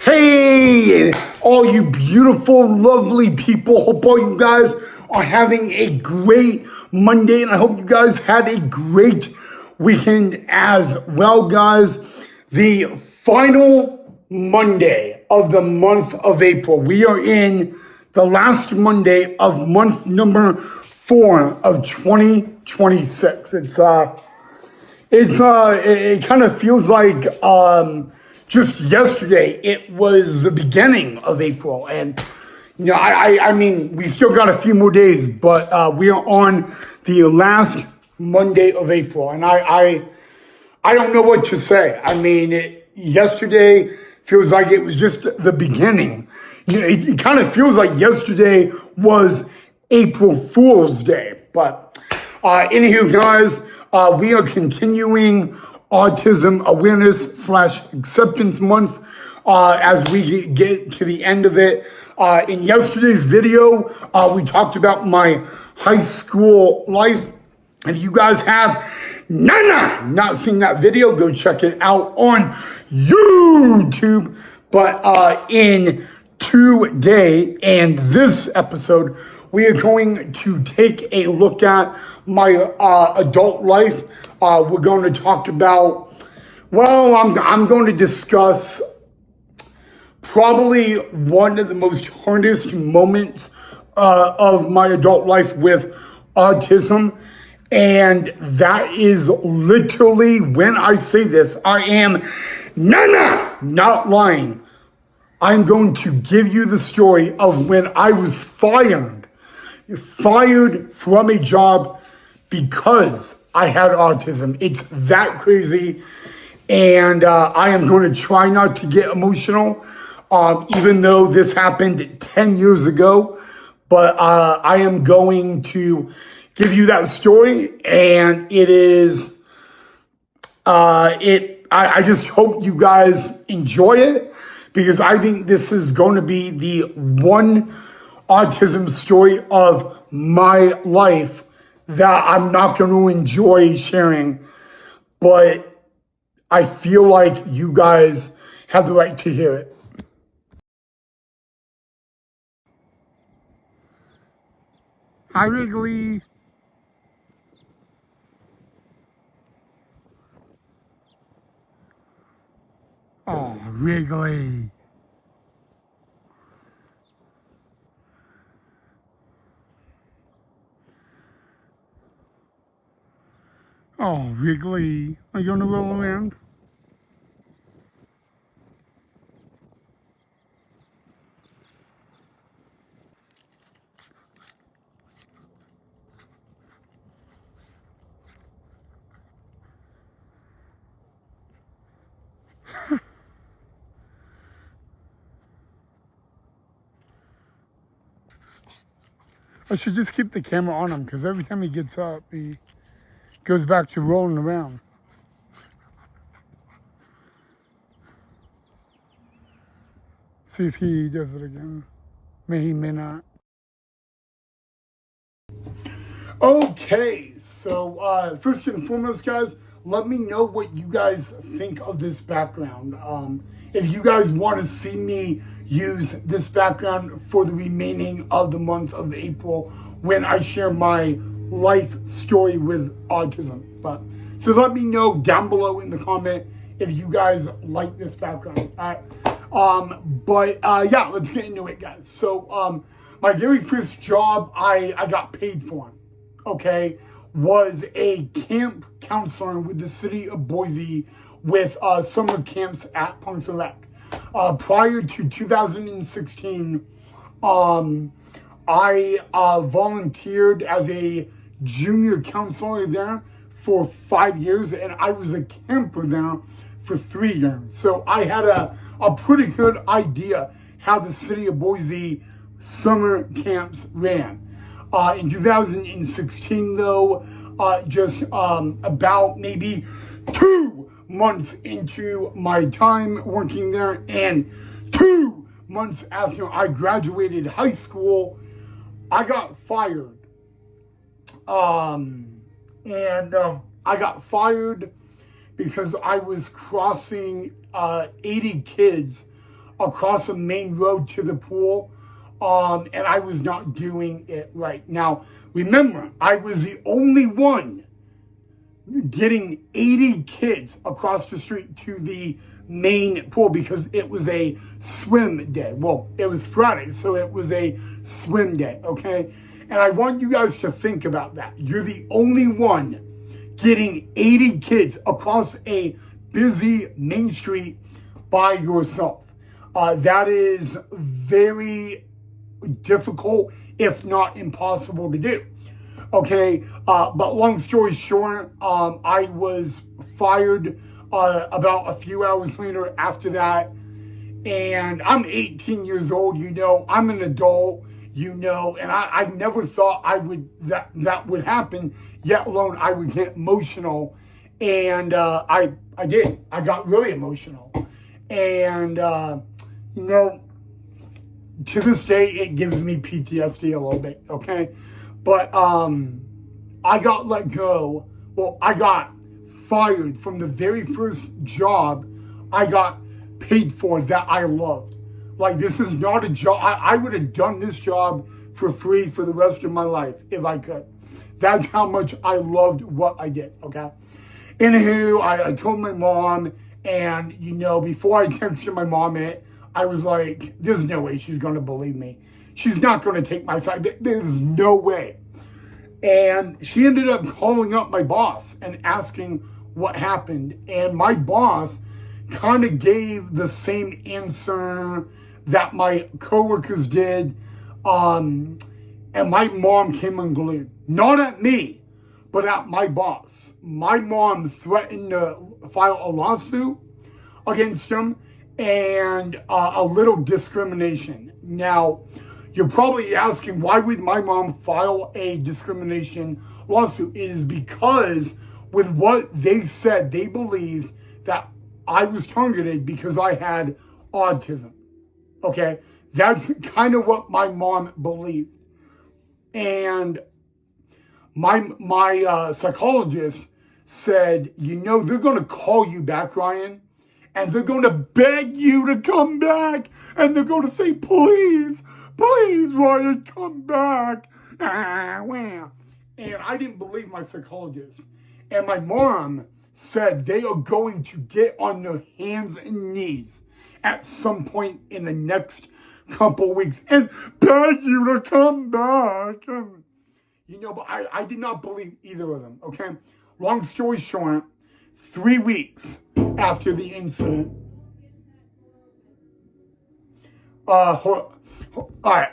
Hey, all you beautiful, lovely people. Hope all you guys are having a great Monday, and I hope you guys had a great weekend as well, guys. The final Monday of the month of April. We are in the last Monday of month number 4 of 2026. It kind of feels like just yesterday it was the beginning of April, and I mean we still got a few more days, but we are on the last Monday of April, and I don't know what to say. I mean, yesterday feels like it was just the beginning. It kind of feels like yesterday was April Fool's Day, but anywho, guys. We are continuing Autism Awareness / Acceptance Month as we get to the end of it. In yesterday's video, we talked about my high school life. And if you guys have not seen that video, go check it out on YouTube. But in today and this episode, we are going to take a look at my adult life. We're going to talk about, I'm going to discuss probably one of the most hardest moments of my adult life with autism. And that is literally, when I say this, I am not lying. I'm going to give you the story of when I was fired from a job because I had autism. It's that crazy. And I am going to try not to get emotional, even though this happened 10 years ago. But I am going to give you that story. And it is, I just hope you guys enjoy it, because I think this is going to be the one autism story of my life that I'm not going to enjoy sharing, but I feel like you guys have the right to hear it. Hi, Wrigley. Oh, Wrigley. Oh, Wrigley. Are you going to roll around? I should just keep the camera on him, because every time he gets up, he goes back to rolling around. See if he does it again. He may not. Okay, so first and foremost, guys, let me know what you guys think of this background. If you guys want to see me use this background for the remaining of the month of April when I share my life story with autism. So let me know down below in the comment if you guys like this background. Yeah, let's get into it, guys. So my very first job I got paid for, okay, was a camp counselor with the city of Boise with summer camps at Parks and Rec. Prior to 2016, I volunteered as a junior counselor there for 5 years, and I was a camper there for 3 years. So I had a pretty good idea how the city of Boise summer camps ran. In 2016, though, just about maybe 2 months into my time working there, and 2 months after I graduated high school, I got fired. I got fired because I was crossing 80 kids across the main road to the pool. And I was not doing it right. Now, remember, I was the only one getting 80 kids across the street to the main pool because it was a swim day. Well, it was Friday, so it was a swim day, okay? And I want you guys to think about that. You're the only one getting 80 kids across a busy main street by yourself. That is very difficult, if not impossible to do. Okay, but long story short, I was fired about a few hours later after that. And I'm 18 years old, I'm an adult, and I never thought that would happen, yet alone I would get emotional. And I did. I got really emotional. And, to this day, it gives me PTSD a little bit, okay? But I got let go. Well, I got fired from the very first job I got paid for that I loved. Like, this is not a job. I would have done this job for free for the rest of my life if I could. That's how much I loved what I did, okay? Anywho, I told my mom, and, before I texted my mom I was like, there's no way she's going to believe me. She's not going to take my side. There's no way. And she ended up calling up my boss and asking what happened. And my boss kind of gave the same answer that my coworkers did. And my mom came unglued. Not at me, but at my boss. My mom threatened to file a lawsuit against him and a little discrimination. Now, you're probably asking, why would my mom file a discrimination lawsuit? It is because with what they said, they believed that I was targeted because I had autism. Okay? That's kind of what my mom believed. And my psychologist said, they're going to call you back, Ryan, and they're going to beg you to come back, and they're going to say, please, Ryan, come back. And I didn't believe my psychologist. And my mom said they are going to get on their hands and knees at some point in the next couple weeks and beg you to come back. And, but I did not believe either of them, okay? Long story short, 3 weeks after the incident, all right,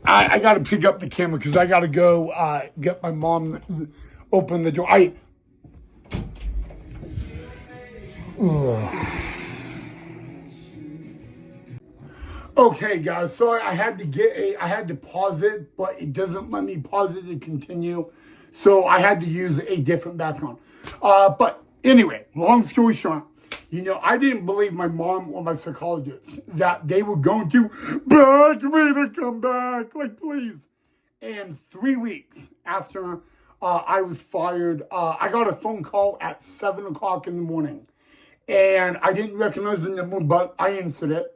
I got to pick up the camera because I got to go get my mom open the door. Okay, guys, sorry, I had to pause it, but it doesn't let me pause it to continue, so I had to use a different background. But anyway, long story short, I didn't believe my mom or my psychologist that they were going to beg me to come back, like, please. And 3 weeks after I was fired, I got a phone call at 7 o'clock in the morning, and I didn't recognize the number, but I answered it.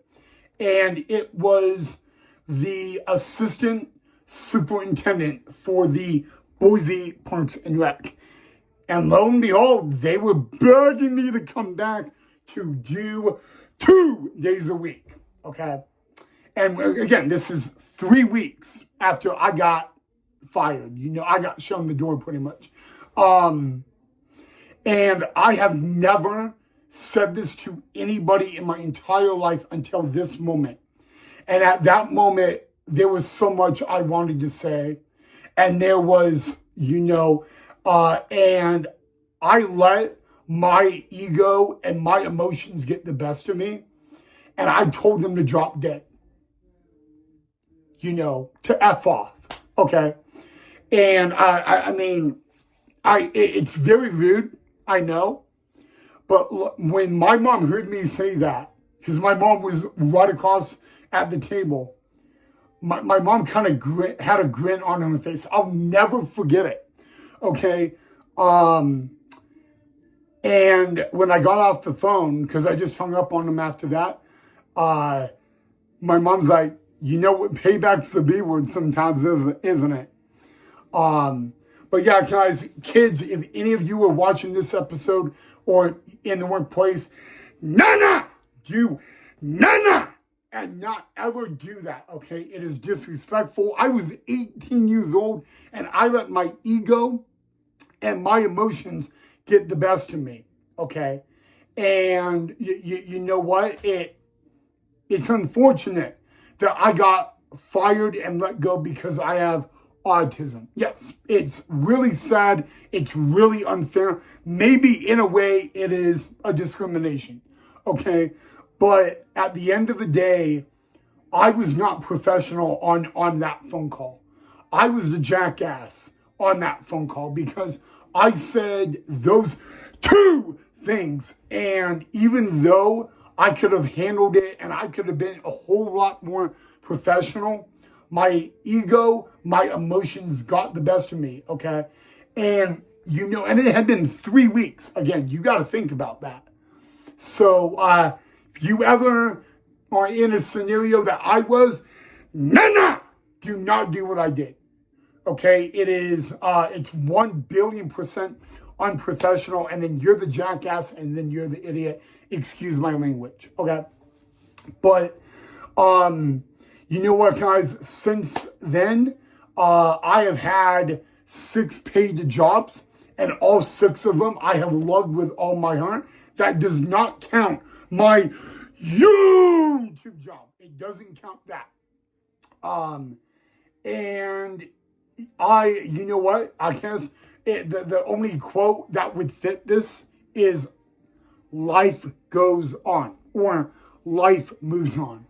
And it was the assistant superintendent for the Boise Parks and Rec. And lo and behold, they were begging me to come back to do 2 days a week, okay? And again, this is 3 weeks after I got fired. I got shown the door pretty much. And I have never said this to anybody in my entire life until this moment. And at that moment, there was so much I wanted to say. And there was, and I let my ego and my emotions get the best of me. And I told them to drop dead. To F off. Okay. And it's very rude, I know. But when my mom heard me say that, because my mom was right across at the table, my mom kind of had a grin on her face. I'll never forget it. Okay. And when I got off the phone, because I just hung up on him after that, my mom's like, you know what, payback's the B word sometimes, isn't it? But yeah, guys, kids, if any of you are watching this episode or in the workplace, nana, and not ever do that, okay? It is disrespectful. I was 18 years old and I let my ego and my emotions get the best of me, okay? And you know what? It's unfortunate that I got fired and let go because I have autism. Yes, it's really sad. It's really unfair. Maybe in a way it is a discrimination, okay? But at the end of the day, I was not professional on that phone call. I was the jackass on that phone call because I said those two things. And even though I could have handled it and I could have been a whole lot more professional, my ego, my emotions got the best of me, okay? And and it had been 3 weeks. Again, you got to think about that. So if you ever are in a scenario that I was, do not do what I did. Okay, it's 1,000,000,000% unprofessional, and then you're the jackass, and then you're the idiot. Excuse my language. Okay, but you know what, guys? Since then, I have had 6 paid jobs, and all 6 of them I have loved with all my heart. That does not count my YouTube job. It doesn't count that. And you know what? I guess the only quote that would fit this is life goes on or life moves on.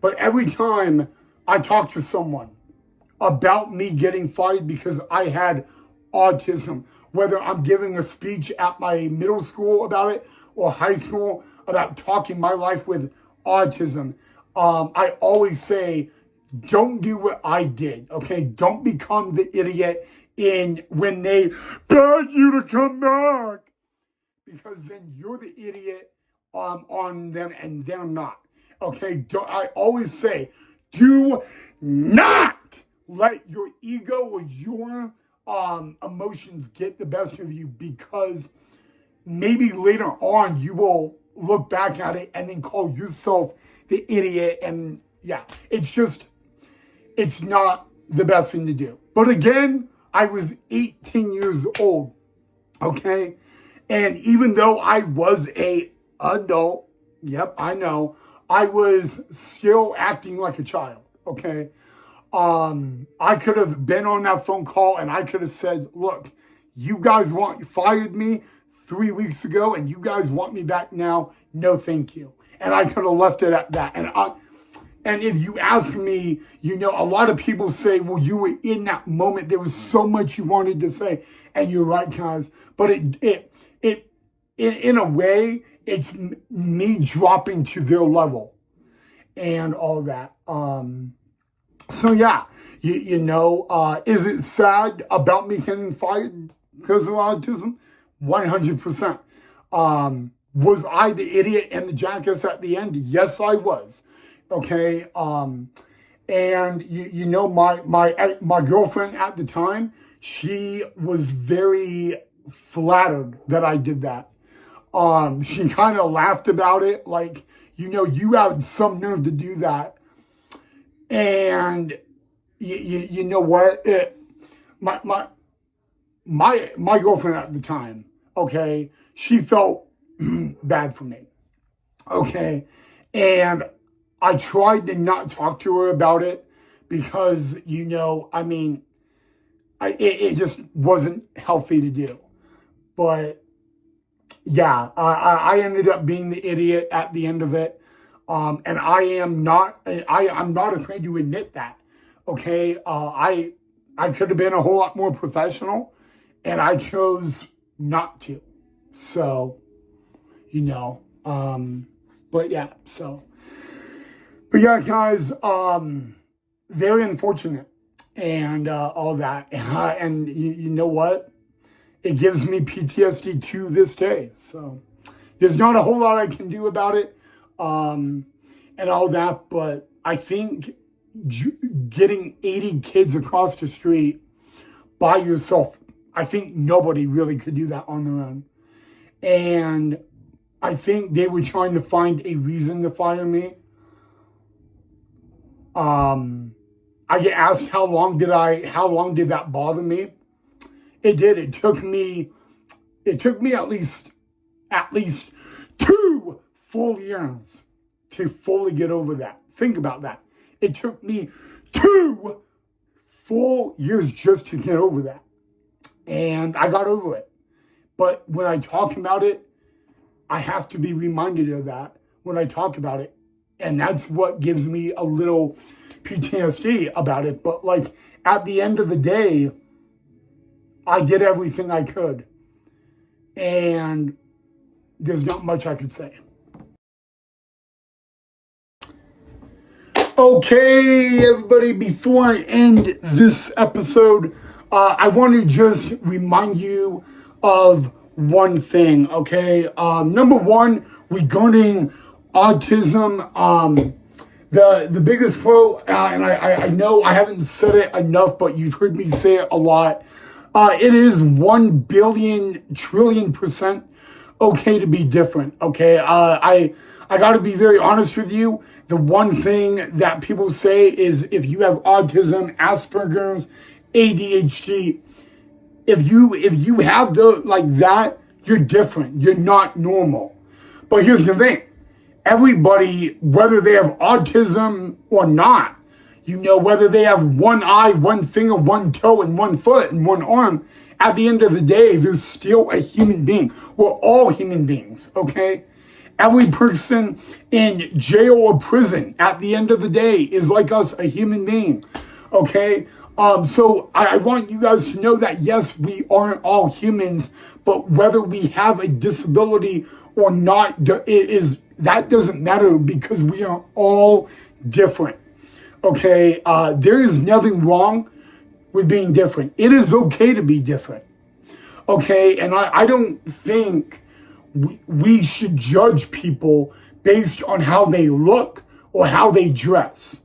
But every time I talk to someone about me getting fired because I had autism, whether I'm giving a speech at my middle school about it or high school about talking my life with autism, I always say, don't do what I did, okay? Don't become the idiot when they beg you to come back, because then you're the idiot on them and they're not, okay? I always say, do not let your ego or your emotions get the best of you, because maybe later on you will look back at it and then call yourself the idiot. And yeah, it's not the best thing to do. But again, I was 18 years old, okay? And even though I was a adult, yep, I know, I was still acting like a child, okay? I could have been on that phone call and I could have said, look, you guys fired me 3 weeks ago and you guys want me back now. No, thank you. And I could have left it at that. And if you ask me, a lot of people say, well, you were in that moment. There was so much you wanted to say. And you're right, guys. But in a way, it's me dropping to their level and all that. So yeah, is it sad about me getting fired because of autism? 100%. Was I the idiot and the jackass at the end? Yes, I was. Okay. And my girlfriend at the time, she was very flattered that I did that. She kind of laughed about it, like, you had some nerve to do that. And you know what? My girlfriend at the time, okay, she felt bad for me, okay, and I tried to not talk to her about it because it just wasn't healthy to do. But yeah, I ended up being the idiot at the end of it. And I'm not afraid to admit that. Okay. I could have been a whole lot more professional and I chose not to. So, but yeah, guys, very unfortunate and all that. And you know what? it gives me PTSD to this day. So there's not a whole lot I can do about it and all that, but I think getting 80 kids across the street by yourself, I think nobody really could do that on their own. And I think they were trying to find a reason to fire me. I get asked how long did that bother me? It did. It took me at least 2 full years to fully get over that. Think about that. It took me 2 full years just to get over that. And I got over it. But when I talk about it, I have to be reminded of that when I talk about it. And that's what gives me a little PTSD about it. But like at the end of the day, I did everything I could. And there's not much I could say. Okay, everybody, before I end this episode, I want to just remind you of one thing, okay? Number one, regarding autism, the biggest pro, and I know I haven't said it enough, but you've heard me say it a lot. It is 1 billion trillion % okay to be different, okay? I got to be very honest with you. The one thing that people say is if you have autism, Asperger's, ADHD, if you have that, you're different. You're not normal. But here's the thing. Everybody, whether they have autism or not, whether they have 1 eye, 1 finger, 1 toe, and 1 foot, and 1 arm, at the end of the day, they're still a human being. We're all human beings, okay? Every person in jail or prison, at the end of the day, is like us, a human being, okay? So I want you guys to know that, yes, we aren't all humans, but whether we have a disability or not, that doesn't matter because we are all different, okay? There is nothing wrong with being different. It is okay to be different, okay? And I don't think we should judge people based on how they look or how they dress,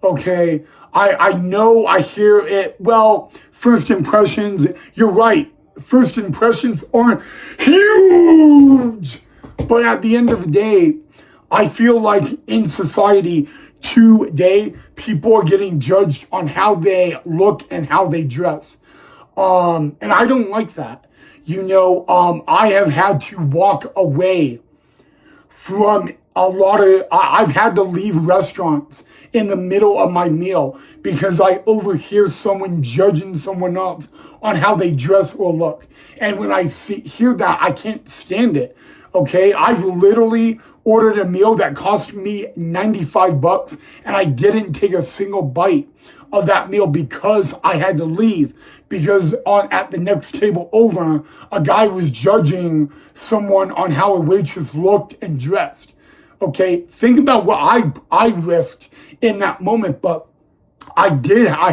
okay? I know I hear it, well, first impressions, you're right. First impressions are huge. But at the end of the day, I feel like in society today, people are getting judged on how they look and how they dress. And I don't like that. I have had to walk away from I've had to leave restaurants in the middle of my meal because I overhear someone judging someone else on how they dress or look. And when I hear that, I can't stand it. Okay, I've literally ordered a meal that cost me $95 and I didn't take a single bite of that meal because I had to leave. Because at the next table over, a guy was judging someone on how a waitress looked and dressed. Okay, think about what I risked in that moment, but I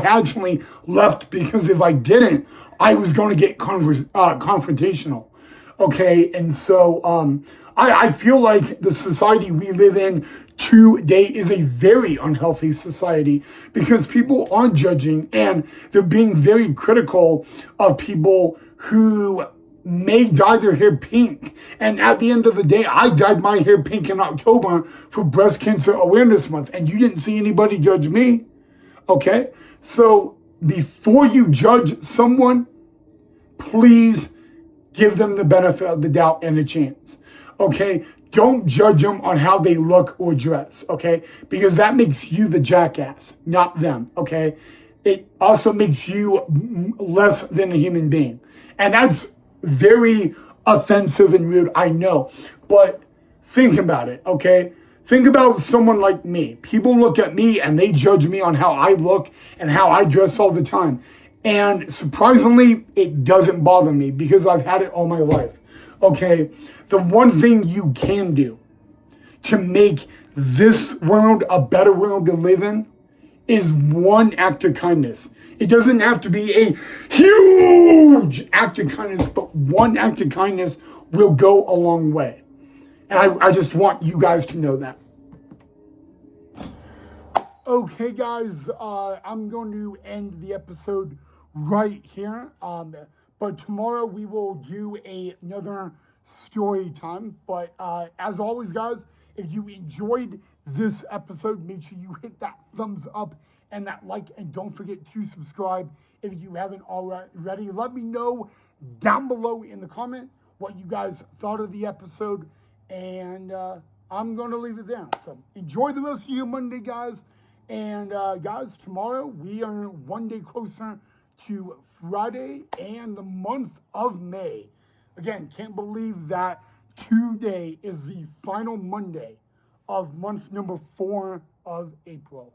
actually left because if I didn't, I was going to get confrontational. Okay, and so I feel like the society we live in today is a very unhealthy society because people are judging and they're being very critical of people who may dye their hair pink. And at the end of the day, I dyed my hair pink in October for Breast Cancer Awareness Month, and you didn't see anybody judge me. Okay? So before you judge someone, please give them the benefit of the doubt and a chance. Okay? Don't judge them on how they look or dress. Okay? Because that makes you the jackass, not them. Okay? It also makes you less than a human being. And that's very offensive and rude, I know. But think about it, okay? Think about someone like me. People look at me and they judge me on how I look and how I dress all the time. And surprisingly, it doesn't bother me because I've had it all my life. Okay, the one thing you can do to make this world a better world to live in is one act of kindness. It doesn't have to be a huge act of kindness, but one act of kindness will go a long way. And I just want you guys to know that. Okay, guys, I'm going to end the episode right here. But tomorrow we will do another story time. But as always, guys, if you enjoyed this episode, make sure you hit that thumbs up and that like, and don't forget to subscribe if you haven't already. Let me know down below in the comment what you guys thought of the episode, and I'm going to leave it there. So enjoy the rest of your Monday, guys. And guys, tomorrow we are one day closer to Friday and the month of May. Again, can't believe that today is the final Monday of month number 4 of April.